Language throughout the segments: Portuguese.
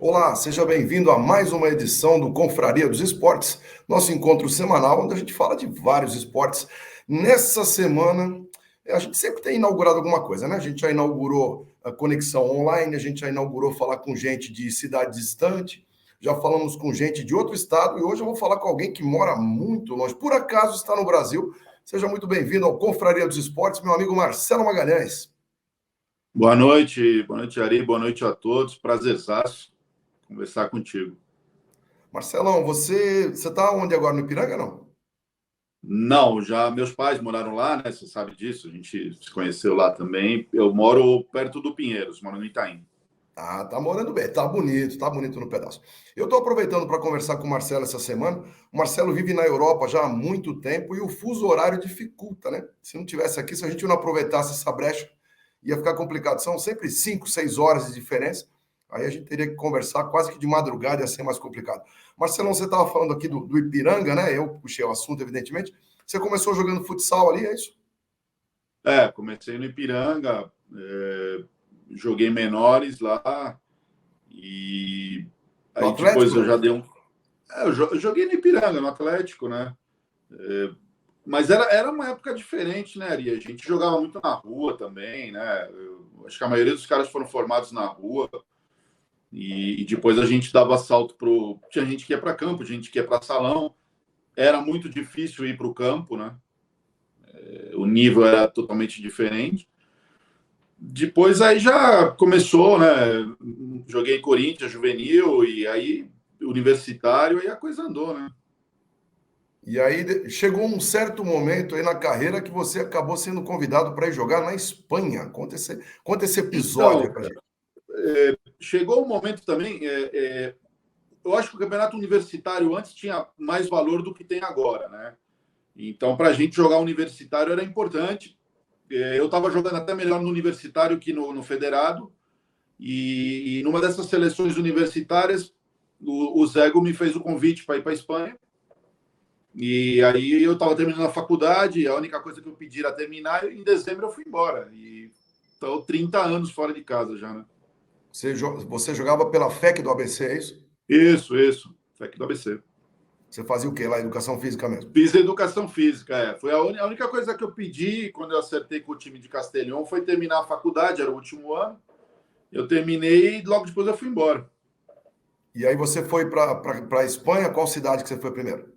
Olá, seja bem-vindo a mais uma edição do Confraria dos Esportes, nosso encontro semanal onde a gente fala de vários esportes. Nessa semana, a gente sempre tem inaugurado alguma coisa, né? A gente já inaugurou a conexão online, a gente já inaugurou falar com gente de cidade distante, já falamos com gente de outro estado e hoje eu vou falar com alguém que mora muito longe, por acaso está no Brasil. Seja muito bem-vindo ao Confraria dos Esportes, meu amigo Marcelo Magalhães. Boa noite, Ari, boa noite a todos. Prazerzaço conversar contigo. Marcelão, você está onde agora, no Ipiranga, não? Não, já meus pais moraram lá, né? Você sabe disso, a gente se conheceu lá também. Eu moro perto do Pinheiros, moro no Itaim. Ah, tá morando bem, tá bonito no pedaço. Eu estou aproveitando para conversar com o Marcelo essa semana. O Marcelo vive na Europa já há muito tempo e o fuso horário dificulta, né? Se não tivesse aqui, se a gente não aproveitasse essa brecha, ia ficar complicado. São sempre 5, 6 horas de diferença. Aí a gente teria que conversar quase que de madrugada, ia ser mais complicado. Marcelão, você estava falando aqui do Ipiranga, né? Eu puxei o assunto, evidentemente. Você começou jogando futsal ali, é isso? Comecei no Ipiranga, joguei menores lá e No aí Atlético, depois eu não? já dei um. Eu joguei no Ipiranga, no Atlético, né? Mas era uma época diferente, né, Ari? A gente jogava muito na rua também, né? Acho que a maioria dos caras foram formados na rua. E depois a gente dava salto pro. Tinha gente que ia para campo, gente que ia para salão. Era muito difícil ir para o campo, né? O nível era totalmente diferente. Depois aí já começou, né? Joguei Corinthians, juvenil, e aí universitário, e a coisa andou, né? E aí chegou um certo momento aí na carreira que você acabou sendo convidado para ir jogar na Espanha. Conta esse episódio Então, aí pra gente. chegou o momento também. Eu acho que o campeonato universitário antes tinha mais valor do que tem agora, né? Então, para a gente jogar universitário era importante. Eu estava jogando até melhor no universitário que no federado. E numa dessas seleções universitárias, o Zego me fez o convite para ir para a Espanha. E aí eu estava terminando a faculdade, a única coisa que eu pedi era terminar, e em dezembro eu fui embora. E estou 30 anos fora de casa já, né? Você jogava pela FEC do ABC, é isso? Isso. Aqui do ABC. Você fazia o quê lá? Educação física mesmo? Fiz educação física, Foi a única coisa que eu pedi quando eu acertei com o time de Castelhão foi terminar a faculdade, era o último ano. Eu terminei e logo depois eu fui embora. E aí você foi para a Espanha, qual cidade que você foi primeiro?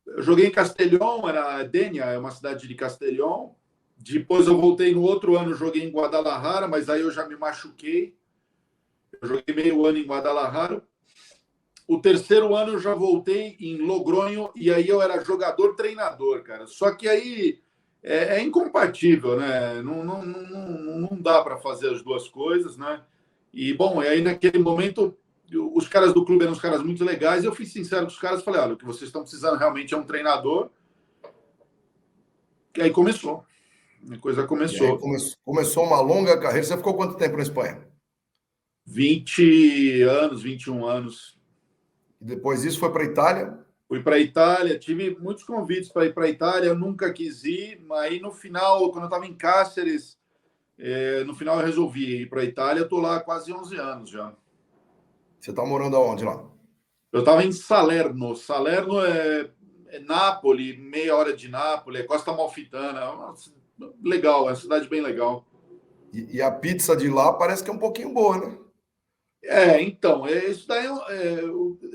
Eu joguei em Castelhão, era Dénia, é uma cidade de Castelhão. Depois eu voltei no outro ano, joguei em Guadalajara, mas aí eu já me machuquei. Eu joguei meio ano em Guadalajara. O terceiro ano eu já voltei em Logronho e aí eu era jogador-treinador, cara. Só que aí é incompatível, né? Não dá para fazer as duas coisas, né? E, bom, aí naquele momento os caras do clube eram uns caras muito legais. Eu fui sincero com os caras, falei, olha, o que vocês estão precisando realmente é um treinador. E aí começou. A coisa E aí começou. começou uma longa carreira. Você ficou quanto tempo na Espanha? 20 anos, 21 anos. E depois disso foi para a Itália? Fui para a Itália, tive muitos convites para ir para a Itália, eu nunca quis ir, mas aí no final, quando eu estava em Cáceres, no final eu resolvi ir para a Itália, eu estou lá há quase 11 anos já. Você está morando aonde lá? Eu estava em Salerno. Salerno é Nápoles, meia hora de Nápoles, é Costa Amalfitana. Legal, é uma cidade bem legal. E a pizza de lá parece que é um pouquinho boa, né? Então, isso daí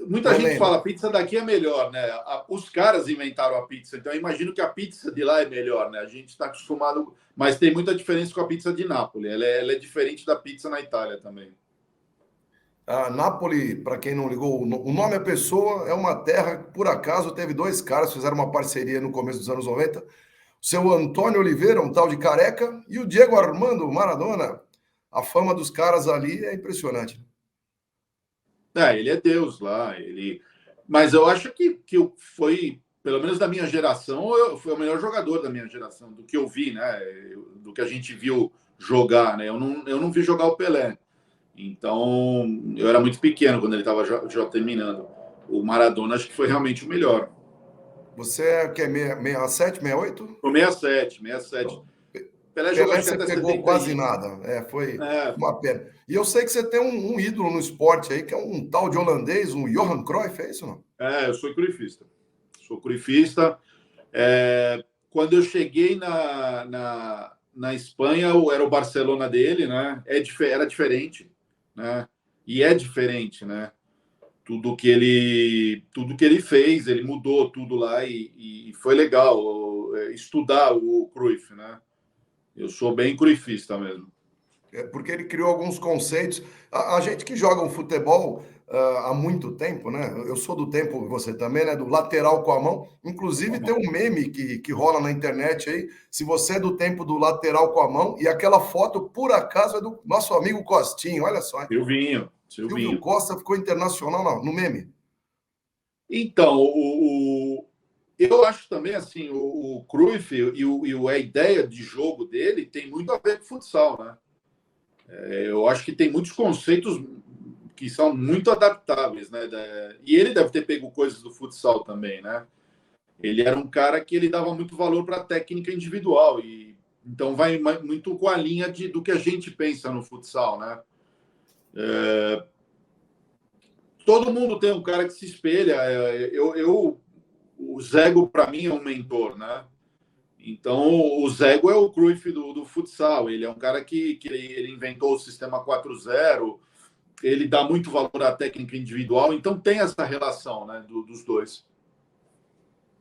muita Não gente lembro. fala, a pizza daqui é melhor, né? Os caras inventaram a pizza, então eu imagino que a pizza de lá é melhor, né? A gente está acostumado, mas tem muita diferença com a pizza de Nápoles. Ela é diferente da pizza na Itália também. A Nápoles, para quem não ligou, o nome é Pessoa, é uma terra que, por acaso, teve dois caras, fizeram uma parceria no começo dos anos 90. O seu Antônio Oliveira, um tal de Careca, e o Diego Armando Maradona. A fama dos caras ali é impressionante. Ele é Deus lá. Mas eu acho que foi, pelo menos da minha geração, foi o melhor jogador da minha geração, do que eu vi, né? Do que a gente viu jogar, né? Eu não vi jogar o Pelé. Então, eu era muito pequeno quando ele estava já terminando. O Maradona acho que foi realmente o melhor. Você é o quê? 67, 68? O 67, 67. Pelé jogou Pelé acho que você até pegou 70 quase e... nada. Foi É, uma pena. E eu sei que você tem um ídolo no esporte aí, que é um tal de holandês, um Johan Cruyff, é isso não? eu sou crufista. Sou crufista. Quando eu cheguei na Espanha, era o Barcelona dele, né? Era diferente, né? E é diferente, né? Tudo que ele fez, ele mudou tudo lá e foi legal estudar o Cruyff, né? Eu sou bem cruyffista mesmo. Porque ele criou alguns conceitos. A gente que joga um futebol há muito tempo, né? Eu sou do tempo, você também, né? Do lateral com a mão. Inclusive tem um meme que rola na internet aí. Se você é do tempo do lateral com a mão, e aquela foto, por acaso, é do nosso amigo Costinho. Olha só, hein? Silvinho, Silvio Silvinho. Costa ficou internacional no meme. Então, eu acho também assim, o Cruyff a ideia de jogo dele tem muito a ver com futsal, né? Eu acho que tem muitos conceitos que são muito adaptáveis, né? E ele deve ter pego coisas do futsal também, né? Ele era um cara que ele dava muito valor para a técnica individual e então vai muito com a linha do que a gente pensa no futsal, né? Todo mundo tem um cara que se espelha. O Zego para mim é um mentor, né? Então o Zego é o Cruyff do futsal. Ele é um cara que ele inventou o sistema 4-0. Ele dá muito valor à técnica individual. Então tem essa relação, né, dos dois.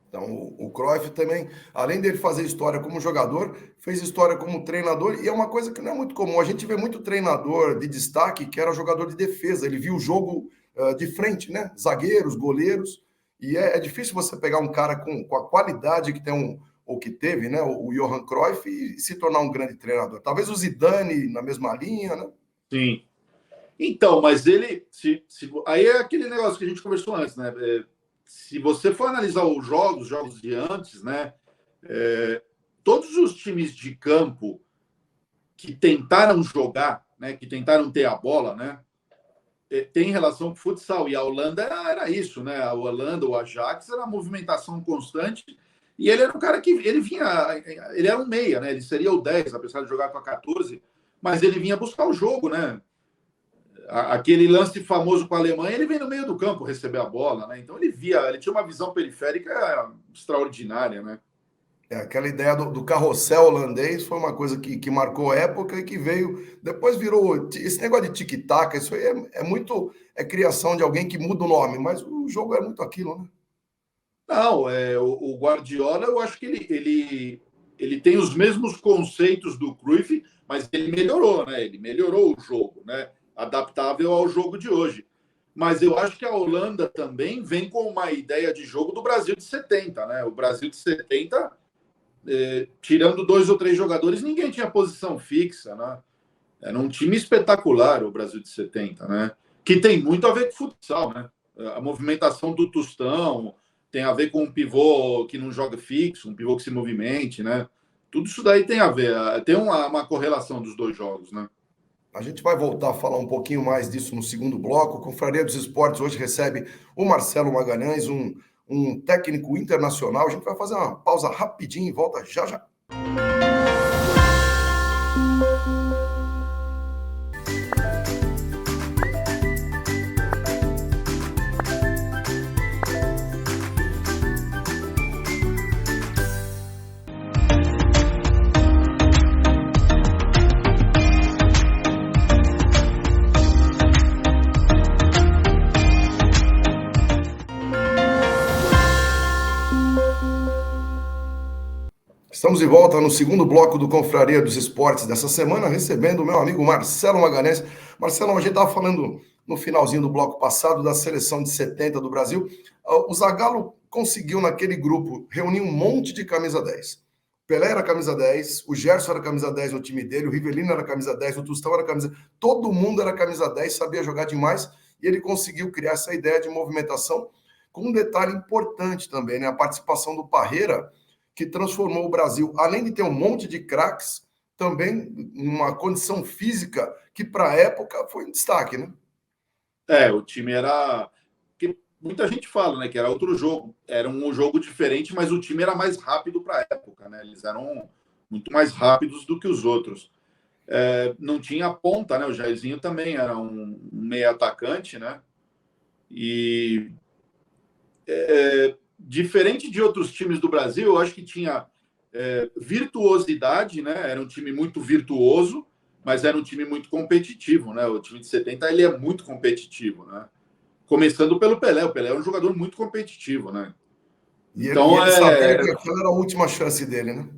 Então, o Cruyff também, além dele fazer história como jogador, fez história como treinador, e é uma coisa que não é muito comum. A gente vê muito treinador de destaque que era jogador de defesa, ele viu o jogo de frente, né? Zagueiros, goleiros, e é difícil você pegar um cara com a qualidade que tem ou que teve, né? O Johan Cruyff e se tornar um grande treinador. Talvez o Zidane na mesma linha, né? Sim. Então, mas ele. Aí é aquele negócio que a gente conversou antes, né? Se você for analisar os jogos de antes, né? Todos os times de campo que tentaram jogar, né? Que tentaram ter a bola, né? Tem relação com o futsal. E a Holanda era isso, né? A Holanda, o Ajax, era uma movimentação constante. E ele era um cara que ele vinha. Ele era um meia, né? Ele seria o 10, apesar de jogar com a 14, mas ele vinha buscar o jogo, né? Aquele lance famoso com a Alemanha, ele vem no meio do campo receber a bola, né? Então ele tinha uma visão periférica extraordinária, né? Aquela ideia do carrossel holandês foi uma coisa que marcou a época e que veio. Depois virou. Esse negócio de tic-tac, isso aí é muito. É criação de alguém que muda o nome, mas o jogo é muito aquilo, né? Não, o Guardiola, eu acho que ele tem os mesmos conceitos do Cruyff, mas ele melhorou, né? Ele melhorou o jogo, né? Adaptável ao jogo de hoje. Mas eu acho que a Holanda também vem com uma ideia de jogo do Brasil de 70, né? O Brasil de 70, tirando 2 ou 3 jogadores, ninguém tinha posição fixa, né? Era um time espetacular o Brasil de 70, né? Que tem muito a ver com futsal, né? A movimentação do Tostão tem a ver com um pivô que não joga fixo, um pivô que se movimente, né? Tudo isso daí tem a ver, tem uma correlação dos dois jogos, né? A gente vai voltar a falar um pouquinho mais disso no segundo bloco. O Confraria dos Esportes hoje recebe o Marcelo Magalhães, um técnico internacional. A gente vai fazer uma pausa rapidinho e volta já já. Estamos de volta no segundo bloco do Confraria dos Esportes dessa semana, recebendo o meu amigo Marcelo Magalhães. Marcelo, a gente estava falando no finalzinho do bloco passado da seleção de 70 do Brasil. O Zagallo conseguiu, naquele grupo, reunir um monte de camisa 10. Pelé era camisa 10, o Gerson era camisa 10 no time dele, o Rivelino era camisa 10, o Tostão era camisa 10. Todo mundo era camisa 10, sabia jogar demais, e ele conseguiu criar essa ideia de movimentação com um detalhe importante também, né? A participação do Parreira, que transformou o Brasil, além de ter um monte de craques, também uma condição física que, para a época, foi um destaque, né? O time era... que muita gente fala, né, que era outro jogo. Era um jogo diferente, mas o time era mais rápido para a época, né? Eles eram muito mais rápidos do que os outros. Não tinha ponta, né? O Jairzinho também era um meio atacante, né? E diferente de outros times do Brasil, eu acho que tinha virtuosidade, né? Era um time muito virtuoso, mas era um time muito competitivo, né? O time de 70 ele é muito competitivo, né? Começando pelo Pelé. O Pelé é um jogador muito competitivo, né? Então, ele sabia que aquela era a última chance dele, né?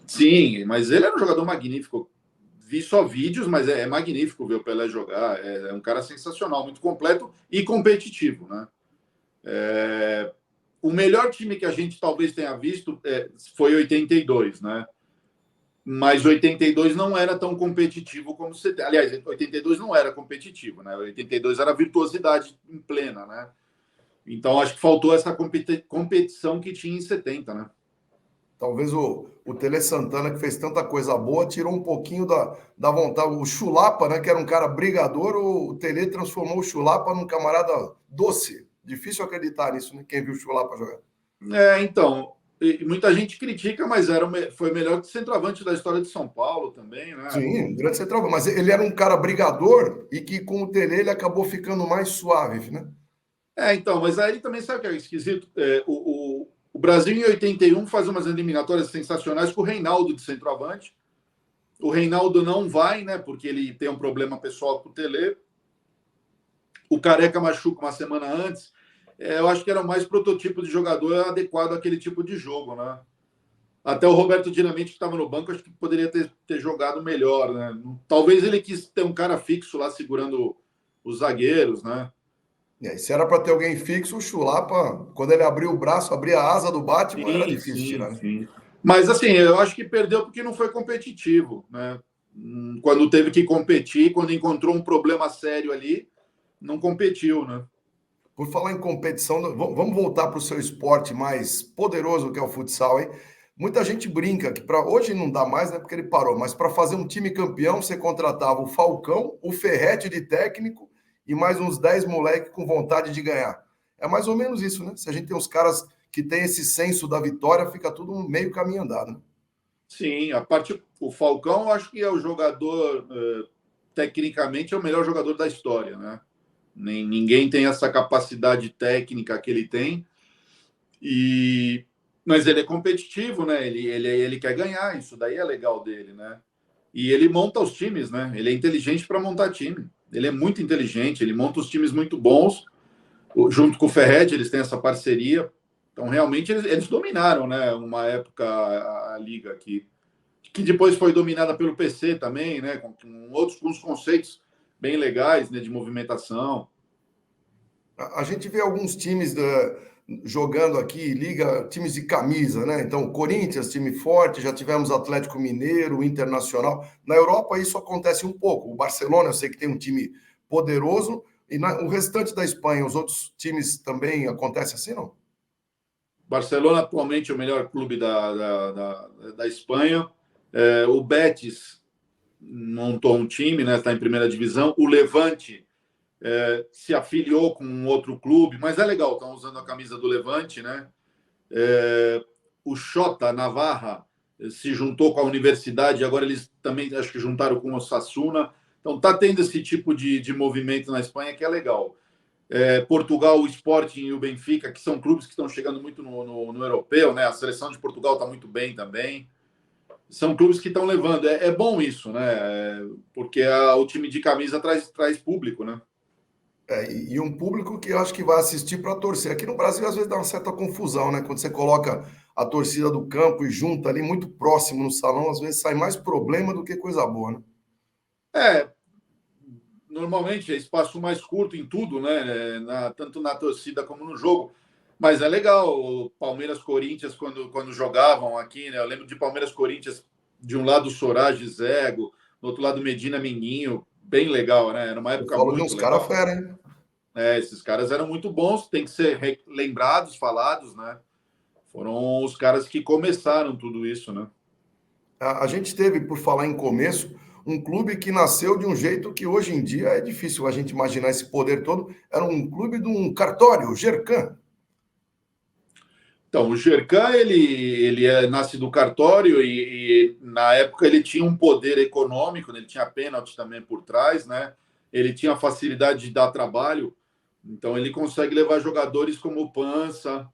Sim, mas ele era um jogador magnífico. Vi só vídeos, mas é magnífico ver o Pelé jogar. É um cara sensacional, muito completo e competitivo, né? O melhor time que a gente talvez tenha visto foi 82, né? Mas 82 não era tão competitivo como 70. Aliás, 82 não era competitivo, né? 82 era virtuosidade em plena, né? Então acho que faltou essa competição que tinha em 70, né? Talvez o Tele Santana, que fez tanta coisa boa, tirou um pouquinho da vontade. O Chulapa, né, que era um cara brigador, o Tele transformou o Chulapa num camarada doce. Difícil acreditar nisso, né? Quem viu o Chulapa jogar. Então, muita gente critica, mas foi o melhor centroavante da história de São Paulo também, né? Sim, um grande centroavante. Mas ele era um cara brigador e que com o Tele ele acabou ficando mais suave, né? Então, mas aí também sabe o que é esquisito? O Brasil em 81 faz umas eliminatórias sensacionais com o Reinaldo de centroavante. O Reinaldo não vai, né? Porque ele tem um problema pessoal com o Tele. O Careca machuca uma semana antes. Eu acho que era o mais prototipo de jogador adequado àquele tipo de jogo, né? Até o Roberto Dinamite, que estava no banco, acho que poderia ter jogado melhor, né? Talvez ele quis ter um cara fixo lá segurando os zagueiros, né? Se era para ter alguém fixo, o Chulapa, quando ele abriu o braço, abria a asa do Batman, era Sim, difícil sim, tirar, né? sim. Mas assim, eu acho que perdeu porque não foi competitivo, né? Quando teve que competir, quando encontrou um problema sério ali, não competiu, né? Por falar em competição, vamos voltar para o seu esporte mais poderoso, que é o futsal, hein? Muita gente brinca que para hoje não dá mais, né? Porque ele parou, mas para fazer um time campeão, você contratava o Falcão, o Ferrete de técnico e mais uns 10 moleques com vontade de ganhar. É mais ou menos isso, né? Se a gente tem os caras que têm esse senso da vitória, fica tudo meio caminho andado, né? Sim, o Falcão, eu acho que é o jogador, tecnicamente, é o melhor jogador da história, né? Ninguém tem essa capacidade técnica que ele tem. Mas ele é competitivo, né? Ele quer ganhar, isso daí é legal dele, né? E ele monta os times, né? Ele é inteligente para montar time. Ele é muito inteligente, ele monta os times muito bons. Junto com o Ferret, eles têm essa parceria. Então, realmente, eles dominaram, né? Uma época a liga aqui, que depois foi dominada pelo PC também, né? Com uns conceitos bem legais, né? De movimentação. A gente vê alguns times jogando aqui, liga, times de camisa, né? Então, Corinthians, time forte, já tivemos Atlético Mineiro, Internacional. Na Europa, isso acontece um pouco. O Barcelona, eu sei que tem um time poderoso, e o restante da Espanha, os outros times também acontece assim, não? Barcelona atualmente é o melhor clube da Espanha. O Betis montou um time, né? Está em primeira divisão. O Levante se afiliou com um outro clube, mas é legal, estão usando a camisa do Levante, né? O Xota Navarra se juntou com a universidade, agora eles também acho que juntaram com o Osasuna. Então está tendo esse tipo de movimento na Espanha que é legal. Portugal, o Sporting e o Benfica, que são clubes que estão chegando muito no europeu, né? A seleção de Portugal está muito bem também. São clubes que estão levando. É bom isso, né? Porque o time de camisa traz público, né? E um público que eu acho que vai assistir para torcer. Aqui no Brasil, às vezes, dá uma certa confusão, né? Quando você coloca a torcida do campo e junta ali muito próximo no salão, às vezes sai mais problema do que coisa boa, né? É, normalmente é espaço mais curto em tudo, né? Tanto na torcida como no jogo. Mas é legal, o Palmeiras-Corinthians, quando jogavam aqui, né? Eu lembro de Palmeiras-Corinthians, de um lado Sorage Zego, do outro lado Medina Minguinho, bem legal, né? Era uma Eu época falo de muito uns caras legal. fera, hein? Esses caras eram muito bons, tem que ser lembrados, falados, né? Foram os caras que começaram tudo isso, né? A gente teve, por falar em começo, um clube que nasceu de um jeito que hoje em dia é difícil a gente imaginar esse poder todo. Era um clube de um cartório, Gercan. Então, o Gercan, ele nasce do cartório e, na época, ele tinha um poder econômico, né? Ele tinha pênalti também por trás, né? Ele tinha a facilidade de dar trabalho, então ele consegue levar jogadores como o Pança,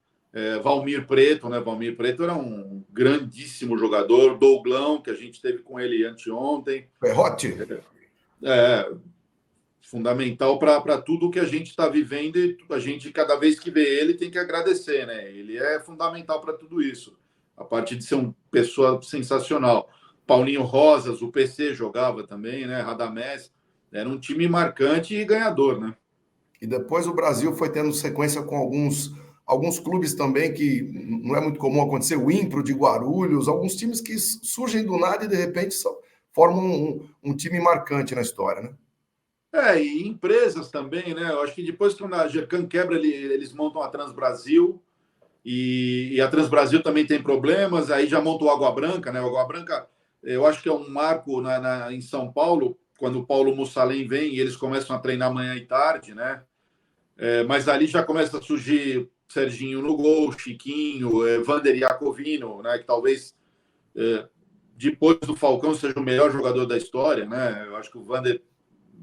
Valmir Preto, né? Valmir Preto era um grandíssimo jogador, Douglão, que a gente teve com ele anteontem. Ferrotti. É, fundamental para tudo que a gente está vivendo e a gente, cada vez que vê ele, tem que agradecer, né? Ele é fundamental para tudo isso, a parte de ser uma pessoa sensacional. Paulinho Rosas, o PC jogava também, né? Radamés, era um time marcante e ganhador, né? E depois o Brasil foi tendo sequência com alguns clubes também que não é muito comum acontecer, o Impro de Guarulhos, alguns times que surgem do nada e de repente formam um time marcante na história, né? E empresas também, né? Eu acho que depois que a Gercan quebra, eles montam a Transbrasil e a Transbrasil também tem problemas, aí já monta o Água Branca, né? O Água Branca, eu acho que é um marco em São Paulo, quando o Paulo Mussalem vem e eles começam a treinar manhã e tarde, né? Mas ali já começa a surgir Serginho no gol, Chiquinho, Vander Iacovino, né? Que talvez depois do Falcão seja o melhor jogador da história, né? Eu acho que o Vander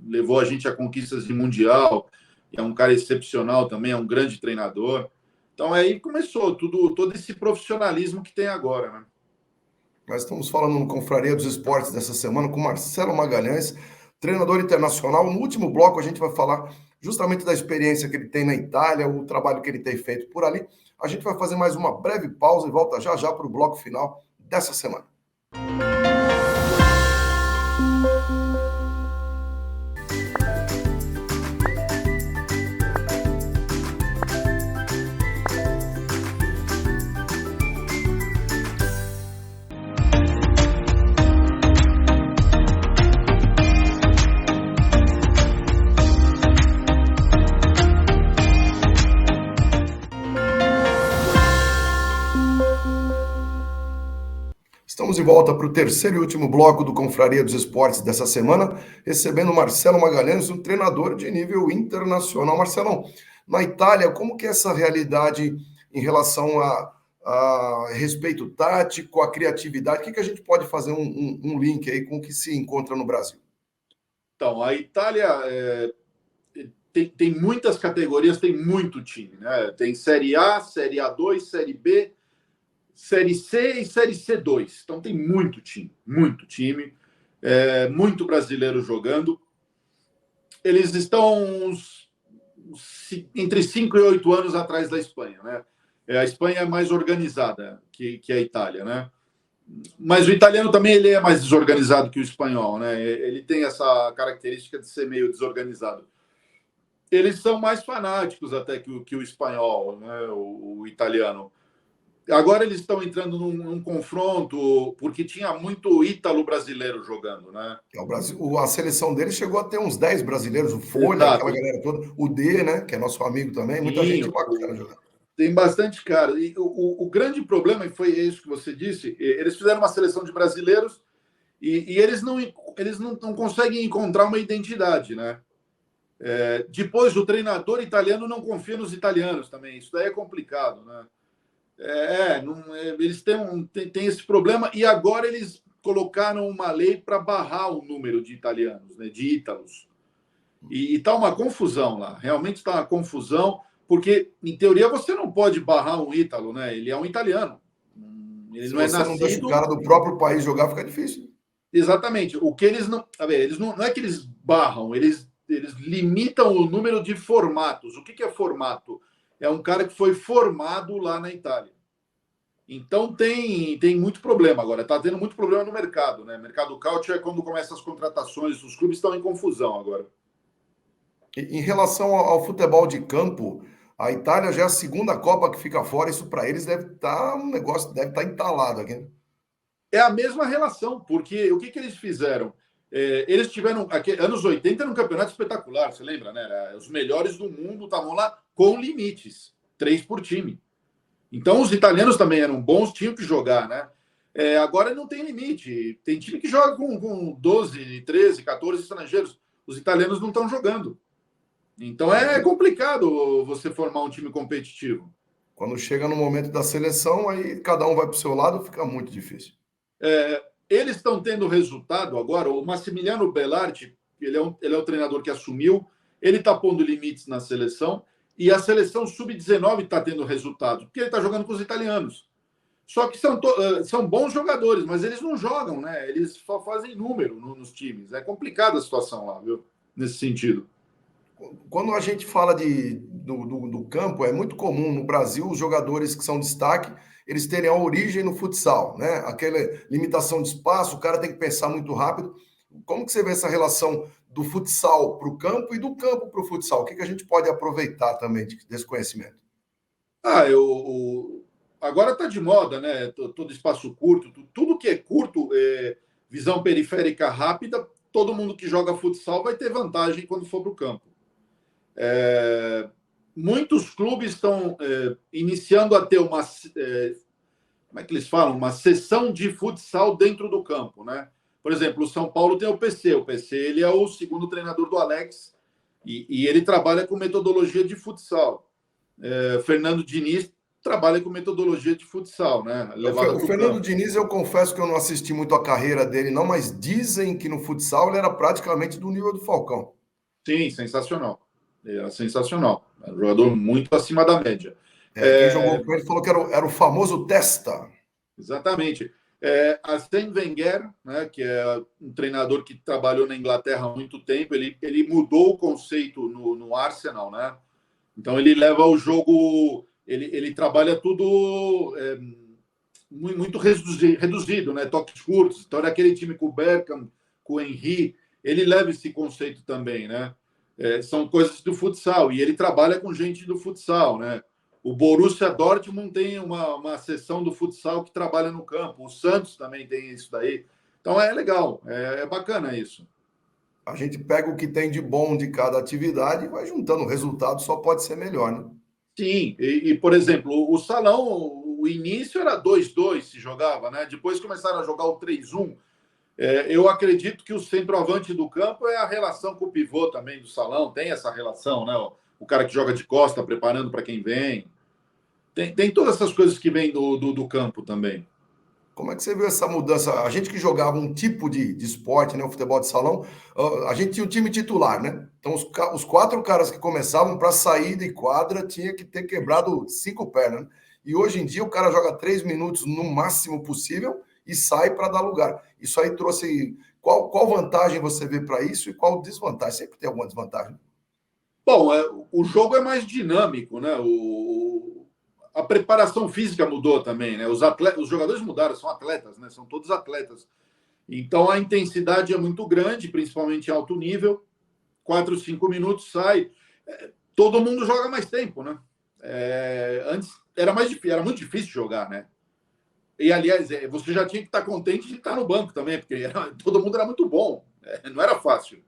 levou a gente a conquistas de mundial, é um cara excepcional também, é um grande treinador. Então aí começou todo esse profissionalismo que tem agora, né? Nós estamos falando no Confraria dos Esportes dessa semana com Marcelo Magalhães, treinador internacional. No último bloco a gente vai falar justamente da experiência que ele tem na Itália, o trabalho que ele tem feito por ali. A gente vai fazer mais uma breve pausa e volta já já para o bloco final dessa semana. Estamos de volta para o terceiro e último bloco do Confraria dos Esportes dessa semana, recebendo Marcelo Magalhães, um treinador de nível internacional. Marcelão, na Itália, como que é essa realidade em relação a respeito tático, a criatividade? O que a gente pode fazer um link aí com o que se encontra no Brasil? Então, a Itália tem muitas categorias, tem muito time, né? Tem Série A, Série A2, Série B, Série C e Série C2. Então tem muito time, muito brasileiro jogando. Eles estão entre 5 e 8 anos atrás da Espanha, né? A Espanha é mais organizada que a Itália, né? Mas o italiano também ele é mais desorganizado que o espanhol, né? Ele tem essa característica de ser meio desorganizado. Eles são mais fanáticos até que o espanhol, né? O italiano. Agora eles estão entrando num confronto, porque tinha muito ítalo brasileiro jogando, né? O Brasil, a seleção dele chegou a ter uns 10 brasileiros, o Folha, Exato. aquela galera toda, o D, né, que é nosso amigo também, muita gente bacana jogando. Tem bastante cara. E o grande problema, e foi isso que você disse, eles fizeram uma seleção de brasileiros e eles não conseguem encontrar uma identidade, né? Depois, o treinador italiano não confia nos italianos também. Isso daí é complicado, né? Eles têm esse problema e agora eles colocaram uma lei para barrar o número de italianos, né, de ítalos. E está uma confusão lá, realmente está uma confusão, porque, em teoria, você não pode barrar um ítalo, né? Ele é um italiano. Ele Se não é você não deixa nascido... o cara do próprio país jogar, fica difícil. Exatamente. O que eles não... Eles não é que eles barram, eles limitam o número de formatos. O que é formato? É um cara que foi formado lá na Itália. Então tem muito problema agora. Está tendo muito problema no mercado, né? Mercado caucho é quando começam as contratações. Os clubes estão em confusão agora. Em relação ao futebol de campo, a Itália já é a segunda Copa que fica fora. Isso para eles deve estar um negócio, deve estar entalado aqui, né? É a mesma relação, porque o que eles fizeram? Eles tiveram... anos 80 era um campeonato espetacular, você lembra, né? Os melhores do mundo estavam lá com limites. 3 por time. Então, os italianos também eram bons, tinham que jogar, né? Agora não tem limite. Tem time que joga com 12, 13, 14 estrangeiros. Os italianos não estão jogando. Então, é complicado você formar um time competitivo. Quando chega no momento da seleção, aí cada um vai para o seu lado, fica muito difícil. Eles estão tendo resultado agora. O Massimiliano Belardi, ele é o treinador que assumiu, ele está pondo limites na seleção e a seleção sub-19 está tendo resultado, porque ele está jogando com os italianos. Só que são bons jogadores, mas eles não jogam, né? Eles só fazem número nos times. É complicada a situação lá, viu? Nesse sentido. Quando a gente fala do campo, é muito comum no Brasil os jogadores que são destaque, eles terem a origem no futsal, né? Aquela limitação de espaço, o cara tem que pensar muito rápido. Como que você vê essa relação do futsal para o campo e do campo para o futsal? O que a gente pode aproveitar também desse conhecimento? Agora está de moda, né? Todo espaço curto, tudo que é curto, visão periférica rápida, todo mundo que joga futsal vai ter vantagem quando for para o campo. Muitos clubes estão iniciando a ter como é que eles falam? Uma sessão de futsal dentro do campo, né? Por exemplo, o São Paulo tem o PC. O PC ele é o segundo treinador do Alex e ele trabalha com metodologia de futsal. Fernando Diniz trabalha com metodologia de futsal, né? O Fernando Diniz, eu confesso que eu não assisti muito a carreira dele, não, mas dizem que no futsal ele era praticamente do nível do Falcão. Sim, sensacional. Era sensacional. Era um jogador muito acima da média. Quem jogou com ele falou que era o famoso testa. Exatamente. Arsène Wenger, né, que é um treinador que trabalhou na Inglaterra há muito tempo, ele mudou o conceito no Arsenal, né? Então ele leva o jogo, ele trabalha tudo muito reduzido, né? Toques curtos. Então era aquele time com o Bergkamp, com o Henry, ele leva esse conceito também, né? São coisas do futsal e ele trabalha com gente do futsal, né? O Borussia Dortmund tem uma seção do futsal que trabalha no campo. O Santos também tem isso daí. Então é legal, é bacana isso. A gente pega o que tem de bom de cada atividade e vai juntando. O resultado só pode ser melhor, né? Sim, por exemplo, o salão, o início era 2-2 se jogava, né? Depois começaram a jogar o 3-1. Eu acredito que o centroavante do campo é a relação com o pivô também do salão. Tem essa relação, né? O cara que joga de costa, preparando para quem vem. Tem todas essas coisas que vêm do campo também. Como é que você viu essa mudança? A gente que jogava um tipo de esporte, né, o futebol de salão, a gente tinha um time titular, né? Então, os 4 caras que começavam para sair de quadra tinha que ter quebrado 5 pernas, né? E hoje em dia o cara joga 3 minutos no máximo possível e sai para dar lugar. Isso aí trouxe. Qual vantagem você vê para isso e qual desvantagem? Sempre tem alguma desvantagem. Bom, o jogo é mais dinâmico, né? A preparação física mudou também, né? Os jogadores mudaram, são atletas, né? São todos atletas. Então a intensidade é muito grande, principalmente em alto nível. 4, 5 minutos sai. Todo mundo joga mais tempo, né? Antes era muito difícil jogar, né? E aliás, você já tinha que estar contente de estar no banco também, porque todo mundo era muito bom. Não era fácil.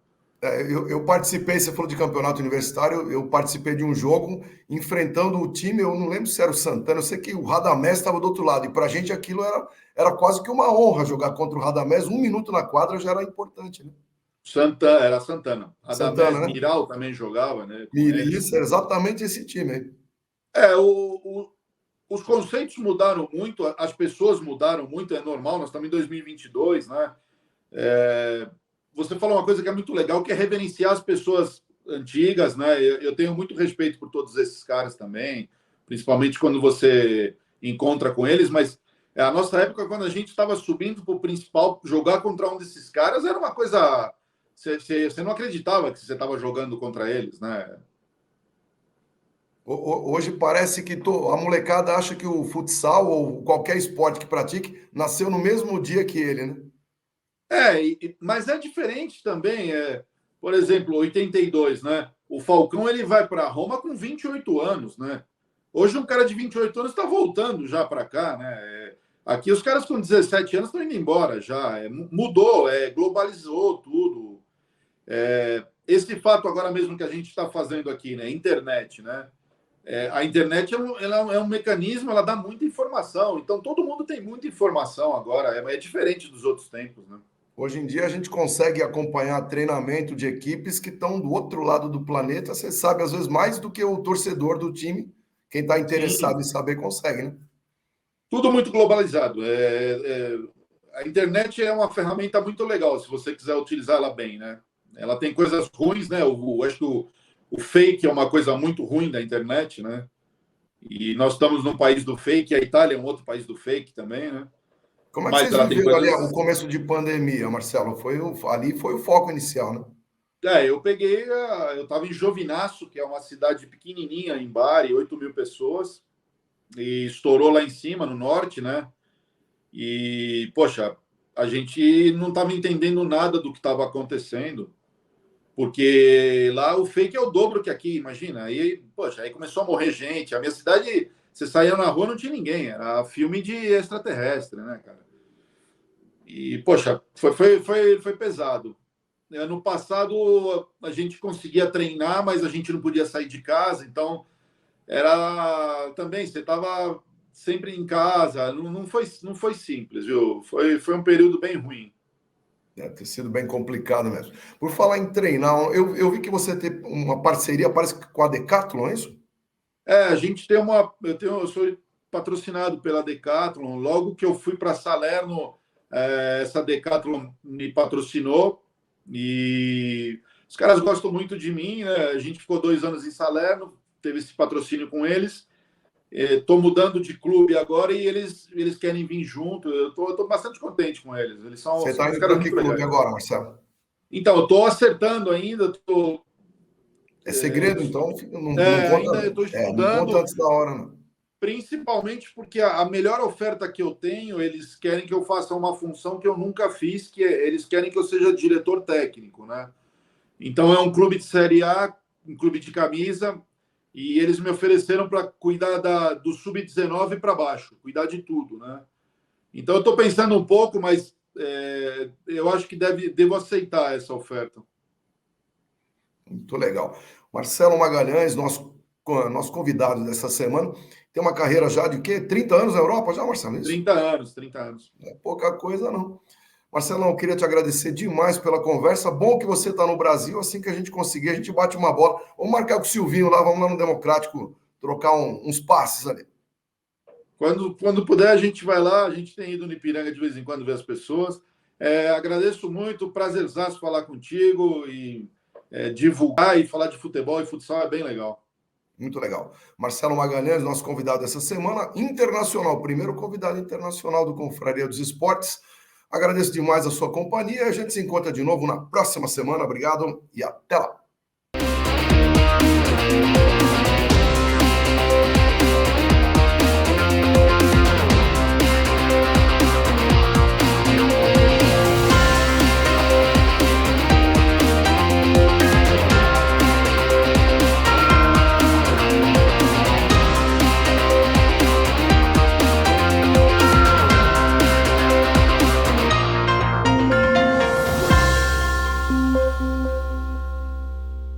Eu participei, você falou de campeonato universitário, eu participei de um jogo enfrentando o time, eu não lembro se era o Santana, eu sei que o Radamés estava do outro lado, e para a gente aquilo era quase que uma honra jogar contra o Radamés, 1 minuto na quadra já era importante, né? Era Santana. Santana, né? Miral também jogava, né? Isso, era exatamente esse time aí. Os conceitos mudaram muito, as pessoas mudaram muito, é normal, nós estamos em 2022, né? Você falou uma coisa que é muito legal, que é reverenciar as pessoas antigas, né? Eu tenho muito respeito por todos esses caras também, principalmente quando você encontra com eles, mas a nossa época, quando a gente estava subindo para o principal, jogar contra um desses caras era uma coisa... Você não acreditava que você estava jogando contra eles, né? Hoje parece que a molecada acha que o futsal ou qualquer esporte que pratique nasceu no mesmo dia que ele, né? Mas é diferente também. Por exemplo, 82, né? O Falcão ele vai para Roma com 28 anos, né? Hoje um cara de 28 anos está voltando já para cá, né? Aqui os caras com 17 anos estão indo embora já. Mudou, globalizou tudo. Esse fato agora mesmo que a gente está fazendo aqui, né? Internet, né? A internet ela é um mecanismo, ela dá muita informação. Então todo mundo tem muita informação agora. É diferente dos outros tempos, né? Hoje em dia a gente consegue acompanhar treinamento de equipes que estão do outro lado do planeta. Você sabe, às vezes, mais do que o torcedor do time quem está interessado Sim. em saber consegue, né? Tudo muito globalizado. A internet é uma ferramenta muito legal, se você quiser utilizá-la bem, né? Ela tem coisas ruins, né? Acho que o fake é uma coisa muito ruim da internet, né? E nós estamos num país do fake, a Itália é um outro país do fake também, né? Como é que Mas vocês ela tem viveram ali o coisas. começo de pandemia, Marcelo? Ali foi o foco inicial, né? Eu peguei. Eu estava em Giovinazzo, que é uma cidade pequenininha em Bari, 8.000 pessoas, e estourou lá em cima, no norte, né? E, poxa, a gente não estava entendendo nada do que estava acontecendo, porque lá o fake é o dobro que aqui, imagina. Aí, poxa, aí começou a morrer gente. A minha cidade, você saía na rua, não tinha ninguém, era filme de extraterrestre, né, cara? E, poxa, foi pesado. Ano passado a gente conseguia treinar, mas a gente não podia sair de casa, então era também, você estava sempre em casa, não foi simples, viu? Foi um período bem ruim. Deve ter sido bem complicado mesmo. Por falar em treinar, eu vi que você tem uma parceria, parece que com a Decathlon, é isso? A gente tem eu sou patrocinado pela Decathlon. Logo que eu fui para Salerno, essa Decathlon me patrocinou e os caras gostam muito de mim, né? A gente ficou 2 anos em Salerno, teve esse patrocínio com eles. Estou mudando de clube agora e eles querem vir junto. Eu tô bastante contente com eles. Eles Você são está uns indo caras para que muito clube legais. agora, Marcelo? Então, eu estou acertando ainda, É segredo, então não conta, ainda estou não conta estudando. antes da hora, não. Principalmente porque a melhor oferta que eu tenho, eles querem que eu faça uma função que eu nunca fiz, eles querem que eu seja diretor técnico, né? Então é um clube de Série A, um clube de camisa, e eles me ofereceram para cuidar do sub-19 para baixo, cuidar de tudo, né? Então eu estou pensando um pouco, mas eu acho que devo aceitar essa oferta. Muito legal. Marcelo Magalhães, nosso convidado dessa semana, tem uma carreira já de quê? 30 anos na Europa já, Marcelo, é isso? 30 anos, 30 anos. Não é pouca coisa, não. Marcelão, eu queria te agradecer demais pela conversa. Bom que você está no Brasil. Assim que a gente conseguir, a gente bate uma bola. Vamos marcar com o Silvinho lá, vamos lá no Democrático trocar uns passes ali. Quando puder, a gente vai lá. A gente tem ido no Ipiranga de vez em quando ver as pessoas. Agradeço muito, prazerzaço falar contigo e divulgar e falar de futebol e futsal é bem legal. Muito legal. Marcelo Magalhães, nosso convidado dessa semana, internacional, primeiro convidado internacional do Confraria dos Esportes. Agradeço demais a sua companhia. A gente se encontra de novo na próxima semana. Obrigado e até lá.